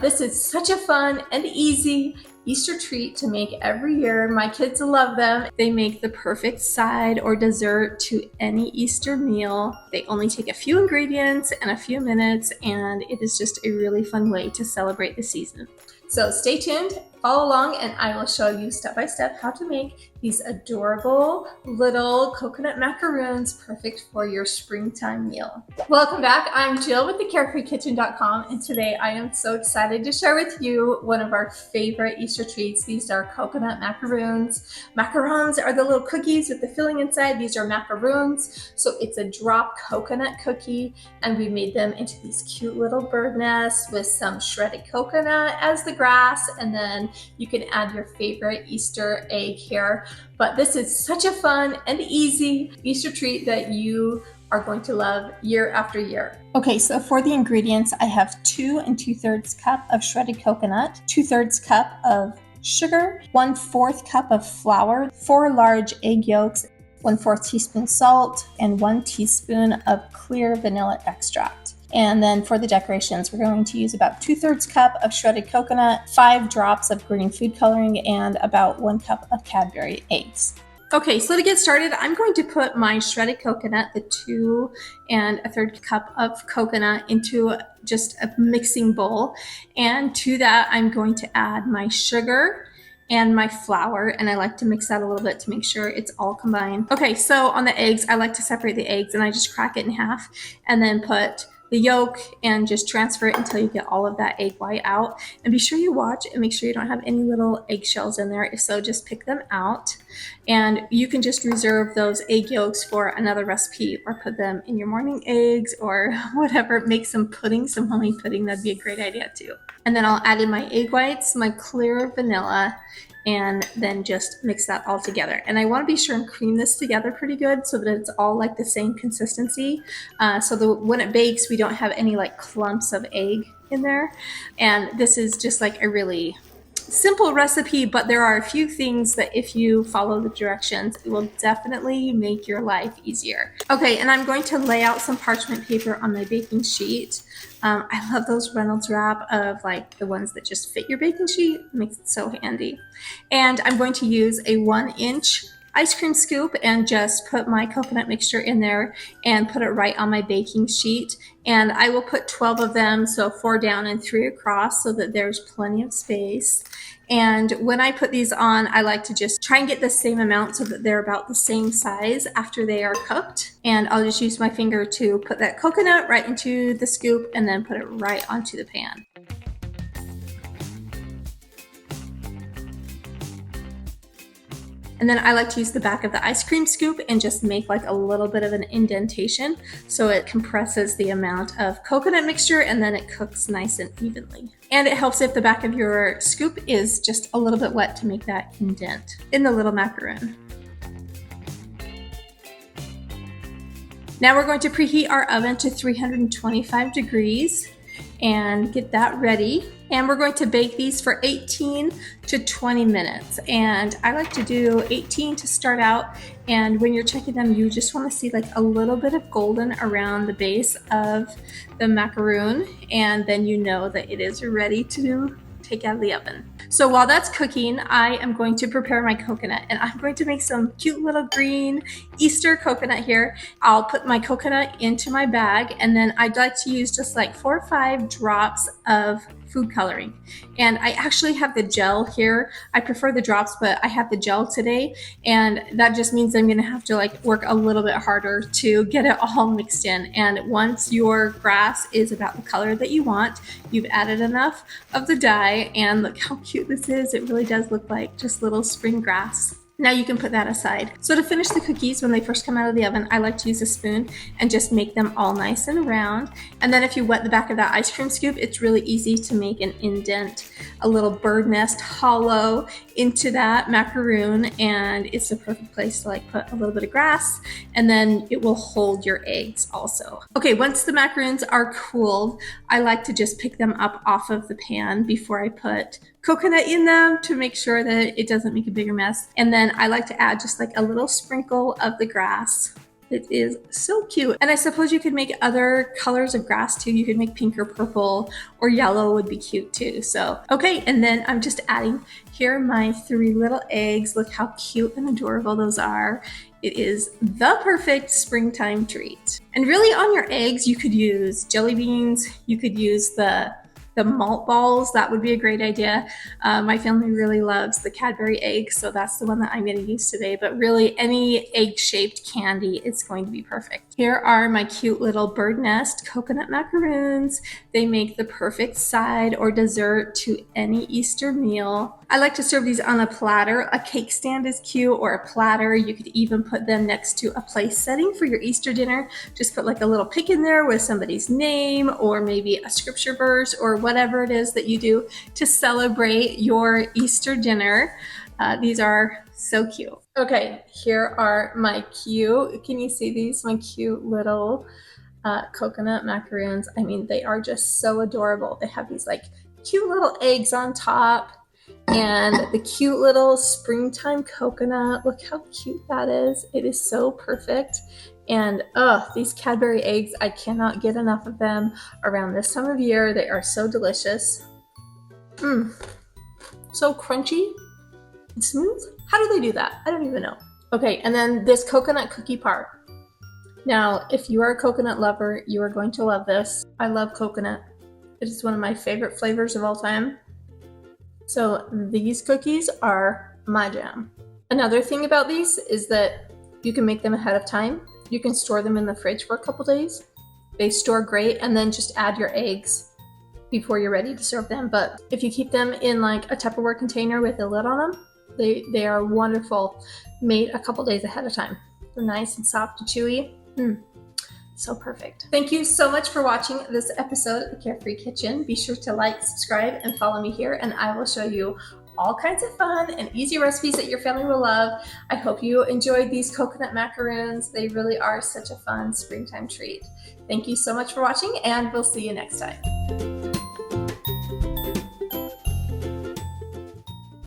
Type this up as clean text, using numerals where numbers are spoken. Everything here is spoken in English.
This is such a fun and easy Easter treat to make every year. My kids love them. They make the perfect side or dessert to any Easter meal. They only take a few ingredients and a few minutes, and it is just a really fun way to celebrate the season. So stay tuned, follow along, and I will show you step by step how to make these adorable little coconut macaroons, perfect for your springtime meal. Welcome back. I'm Jill with thecafekitchen.com, and today I am so excited to share with you one of our favorite Easter treats. These are coconut macaroons. Macarons are the little cookies with the filling inside. These are macaroons. So it's a drop coconut cookie, and we made them into these cute little bird nests with some shredded coconut as the grass, and then you can add your favorite Easter egg here. But this is such a fun and easy Easter treat that you are going to love year after year. Okay, so for the ingredients, I have 2 2/3 cup of shredded coconut, 2/3 cup of sugar, 1/4 cup of flour, 4 large egg yolks, 1/4 teaspoon salt, and 1 teaspoon of clear vanilla extract. And then for the decorations, we're going to use about 2/3 cup of shredded coconut, 5 drops of green food coloring, and about 1 cup of Cadbury eggs. Okay, so to get started, I'm going to put my shredded coconut, the 2 1/3 cup of coconut, into just a mixing bowl. And to that, I'm going to add my sugar and my flour, and I like to mix that a little bit to make sure it's all combined. Okay, so on the eggs, I like to separate the eggs, and I just crack it in half and then put the yolk and just transfer it until you get all of that egg white out. And be sure you watch and make sure you don't have any little eggshells in there. If so, just pick them out. And you can just reserve those egg yolks for another recipe, or put them in your morning eggs or whatever. Make some pudding, some homemade pudding. That'd be a great idea too. And then I'll add in my egg whites, my clear vanilla, and then just mix that all together. And I want to be sure and cream this together pretty good so that it's all like the same consistency. So when it bakes, we don't have any like clumps of egg in there. And this is just like a really simple recipe, but there are a few things that if you follow the directions, it will definitely make your life easier. Okay, and I'm going to lay out some parchment paper on my baking sheet. I love those Reynolds wrap of like the ones that just fit your baking sheet. It makes it so handy. And I'm going to use a 1-inch ice cream scoop and just put my coconut mixture in there and put it right on my baking sheet. And I will put 12 of them, so 4 down and 3 across, so that there's plenty of space. And when I put these on, I like to just try and get the same amount so that they're about the same size after they are cooked. And I'll just use my finger to put that coconut right into the scoop and then put it right onto the pan. And then I like to use the back of the ice cream scoop and just make like a little bit of an indentation so it compresses the amount of coconut mixture, and then it cooks nice and evenly. And it helps if the back of your scoop is just a little bit wet to make that indent in the little macaroon. Now we're going to preheat our oven to 325 degrees and get that ready. And we're going to bake these for 18 to 20 minutes. And I like to do 18 to start out. And when you're checking them, you just want to see like a little bit of golden around the base of the macaroon. And then you know that it is ready to take out of the oven. So while that's cooking, I am going to prepare my coconut, and I'm going to make some cute little green Easter coconut here. I'll put my coconut into my bag, and then I'd like to use just like 4 or 5 drops of food coloring. And I actually have the gel here. I prefer the drops, but I have the gel today, and that just means I'm gonna have to like work a little bit harder to get it all mixed in. And once your grass is about the color that you want, you've added enough of the dye, and look how cute this is. It really does look like just little spring grass. Now you can put that aside. So to finish the cookies, when they first come out of the oven, I like to use a spoon and just make them all nice and round. And then if you wet the back of that ice cream scoop, it's really easy to make an indent, a little bird nest hollow into that macaroon, and it's the perfect place to like put a little bit of grass, and then it will hold your eggs also. Okay, once the macaroons are cooled, I like to just pick them up off of the pan before I put coconut in them to make sure that it doesn't make a bigger mess. And then I like to add just like a little sprinkle of the grass It is so cute. And I suppose you could make other colors of grass too. You could make pink or purple, or yellow would be cute too. So, okay, and then I'm just adding here my 3 little eggs. Look how cute and adorable those are. It is the perfect springtime treat. And really on your eggs, you could use jelly beans. You could use the malt balls. That would be a great idea. My family really loves the Cadbury eggs, so that's the one that I'm going to use today. But really, any egg-shaped candy is going to be perfect. Here are my cute little bird nest coconut macaroons. They make the perfect side or dessert to any Easter meal. I like to serve these on a platter. A cake stand is cute, or a platter. You could even put them next to a place setting for your Easter dinner. Just put like a little pic in there with somebody's name, or maybe a scripture verse, or whatever it is that you do to celebrate your Easter dinner. These are so cute. Okay, here are my cute, can you see these? My cute little coconut macaroons. I mean, they are just so adorable. They have these like cute little eggs on top and the cute little springtime coconut. Look how cute that is. It is so perfect. And these Cadbury eggs, I cannot get enough of them around this time of year. They are so delicious. So crunchy and smooth. How do they do that? I don't even know. Okay, and then this coconut cookie part. Now, if you are a coconut lover, you are going to love this. I love coconut. It is one of my favorite flavors of all time. So these cookies are my jam. Another thing about these is that you can make them ahead of time. You can store them in the fridge for a couple days. They store great, and then just add your eggs before you're ready to serve them. But if you keep them in like a Tupperware container with a lid on them, they are wonderful, made a couple days ahead of time. They're nice and soft and chewy. So perfect. Thank you so much for watching this episode of the Carefree Kitchen. Be sure to like, subscribe, and follow me here, and I will show you all kinds of fun and easy recipes that your family will love. I hope you enjoyed these coconut macaroons. They really are such a fun springtime treat. Thank you so much for watching, and we'll see you next time.